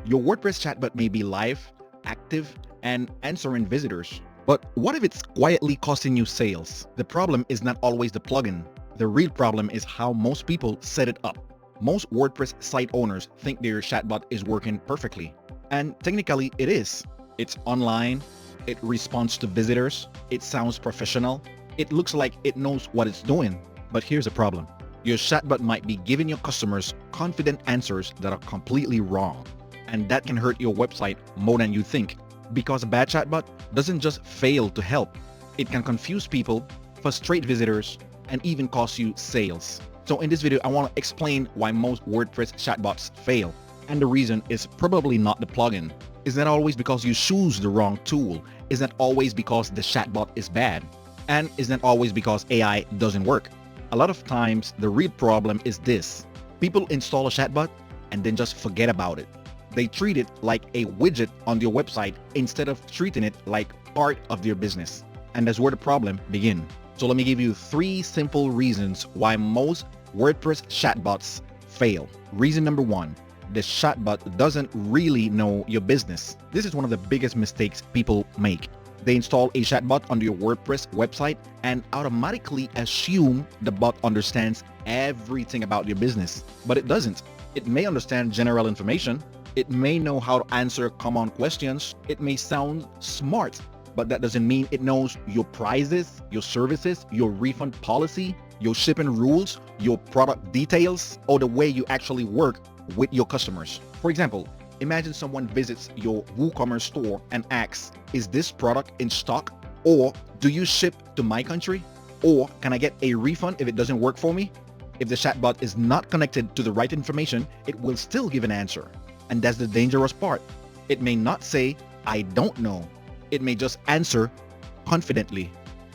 Your WordPress chatbot may be live, active, and answering visitors. But what if it's quietly costing you sales? The problem is not always the plugin. The real problem is how most people set it up. Most WordPress site owners think their chatbot is working perfectly. And technically it is. It's online, it responds to visitors, it sounds professional, it looks like it knows what it's doing. But here's the problem. Your chatbot might be giving your customers confident answers that are completely wrong. And that can hurt your website more than you think. Because a bad chatbot doesn't just fail to help. It can confuse people, frustrate visitors, and even cost you sales. So in this video, I want to explain why most WordPress chatbots fail. And the reason is probably not the plugin. It's not always because you choose the wrong tool. It's not always because the chatbot is bad. And it's not always because AI doesn't work. A lot of times, the real problem is this. People install a chatbot and then just forget about it. They treat it like a widget on their website instead of treating it like part of their business. And that's where the problem begins. So let me give you 3 simple reasons why most WordPress chatbots fail. Reason number 1. The chatbot doesn't really know your business. This is one of the biggest mistakes people make. They install a chatbot on your WordPress website and automatically assume the bot understands everything about your business. But it doesn't. It may understand general information. It may know how to answer common questions. It may sound smart, but that doesn't mean it knows your prices, your services, your refund policy, your shipping rules, your product details, or the way you actually work with your customers. For example, imagine someone visits your WooCommerce store and asks, is this product in stock? Or do you ship to my country? Or can I get a refund if it doesn't work for me? If the chatbot is not connected to the right information, it will still give an answer. And that's the dangerous part. It may not say, I don't know. It may just answer confidently.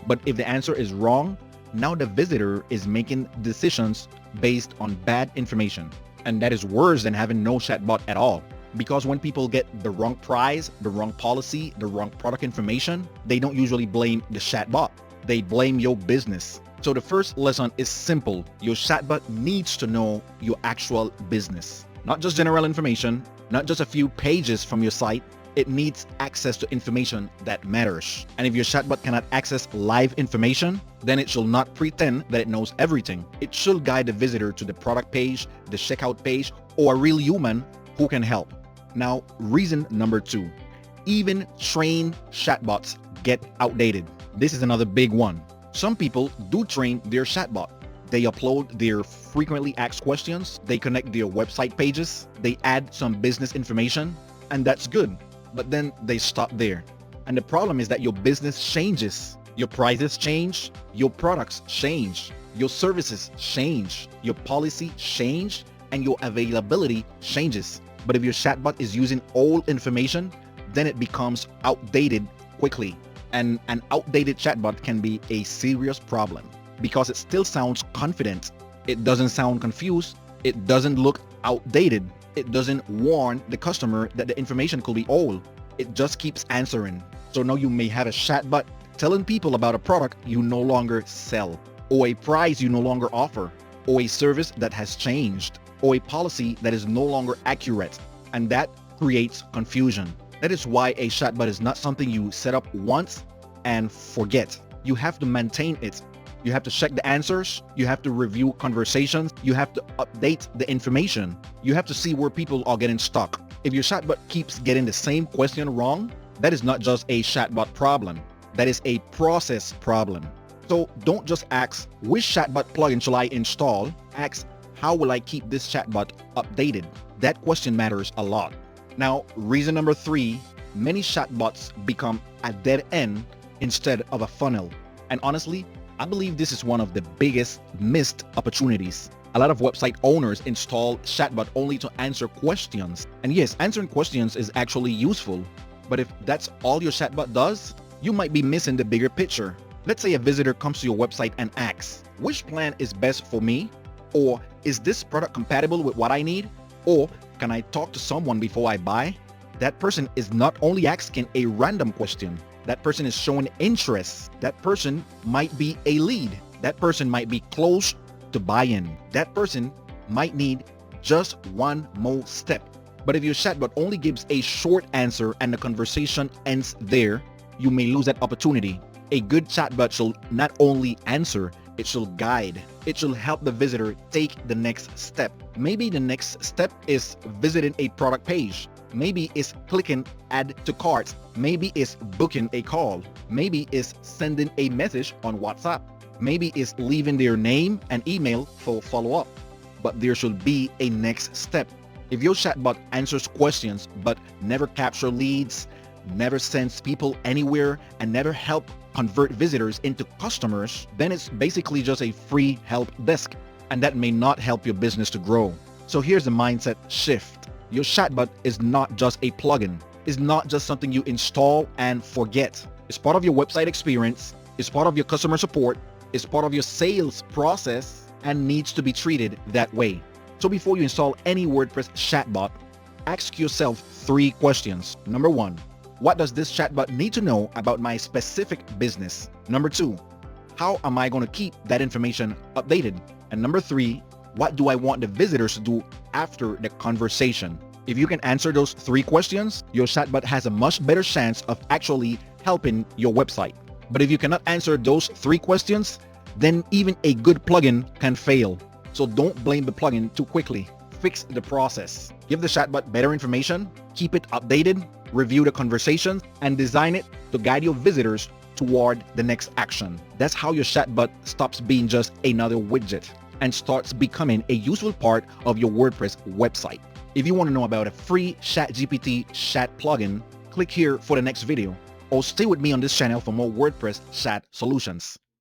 But if the answer is wrong, now the visitor is making decisions based on bad information. And that is worse than having no chatbot at all. Because when people get the wrong price, the wrong policy, the wrong product information, they don't usually blame the chatbot. They blame your business. So the first lesson is simple. Your chatbot needs to know your actual business. Not just general information, not just a few pages from your site. It needs access to information that matters. And if your chatbot cannot access live information, then it should not pretend that it knows everything. It should guide the visitor to the product page, the checkout page, or a real human who can help. Now, reason number 2. Even trained chatbots get outdated. This is another big one. Some people do train their chatbot. They upload their frequently asked questions, they connect their website pages, they add some business information, and that's good. But then they stop there. And the problem is that your business changes. Your prices change, your products change, your services change, your policy change, and your availability changes. But if your chatbot is using old information, then it becomes outdated quickly. And an outdated chatbot can be a serious problem because it still sounds confident. It doesn't sound confused. It doesn't look outdated. It doesn't warn the customer that the information could be old. It just keeps answering. So now you may have a chatbot telling people about a product you no longer sell, or a price you no longer offer, or a service that has changed, or a policy that is no longer accurate. And that creates confusion. That is why a chatbot is not something you set up once and forget. You have to maintain it. You have to check the answers. You have to review conversations. You have to update the information. You have to see where people are getting stuck. If your chatbot keeps getting the same question wrong, that is not just a chatbot problem. That is a process problem. So don't just ask, which chatbot plugin shall I install? Ask, how will I keep this chatbot updated? That question matters a lot. Now, reason number 3, many chatbots become a dead end instead of a funnel. And honestly, I believe this is one of the biggest missed opportunities. A lot of website owners install chatbot only to answer questions. And yes, answering questions is actually useful. But if that's all your chatbot does, you might be missing the bigger picture. Let's say a visitor comes to your website and asks, which plan is best for me? Or is this product compatible with what I need? Or can I talk to someone before I buy? That person is not only asking a random question. That person is showing interest. That person might be a lead. That person might be close to buy-in. That person might need just one more step. But if your chatbot only gives a short answer and the conversation ends there, you may lose that opportunity. A good chatbot should not only answer, it should guide. It should help the visitor take the next step. Maybe the next step is visiting a product page. Maybe it's clicking add to cart. Maybe it's booking a call. Maybe it's sending a message on WhatsApp. Maybe it's leaving their name and email for follow-up. But there should be a next step. If your chatbot answers questions but never captures leads, never sends people anywhere, and never help convert visitors into customers, then it's basically just a free help desk, and that may not help your business to grow. So here's the mindset shift. Your chatbot is not just a plugin. It's not just something you install and forget. It's part of your website experience. It's part of your customer support. It's part of your sales process and needs to be treated that way. So before you install any WordPress chatbot, ask yourself 3 questions. Number 1, what does this chatbot need to know about my specific business? Number 2, how am I going to keep that information updated? And number 3, what do I want the visitors to do after the conversation? If you can answer those 3 questions, your chatbot has a much better chance of actually helping your website. But if you cannot answer those 3 questions, then even a good plugin can fail. So don't blame the plugin too quickly. Fix the process. Give the chatbot better information, keep it updated, review the conversations, and design it to guide your visitors toward the next action. That's how your chatbot stops being just another widget and starts becoming a useful part of your WordPress website. If you want to know about a free ChatGPT chat plugin, click here for the next video, or stay with me on this channel for more WordPress chat solutions.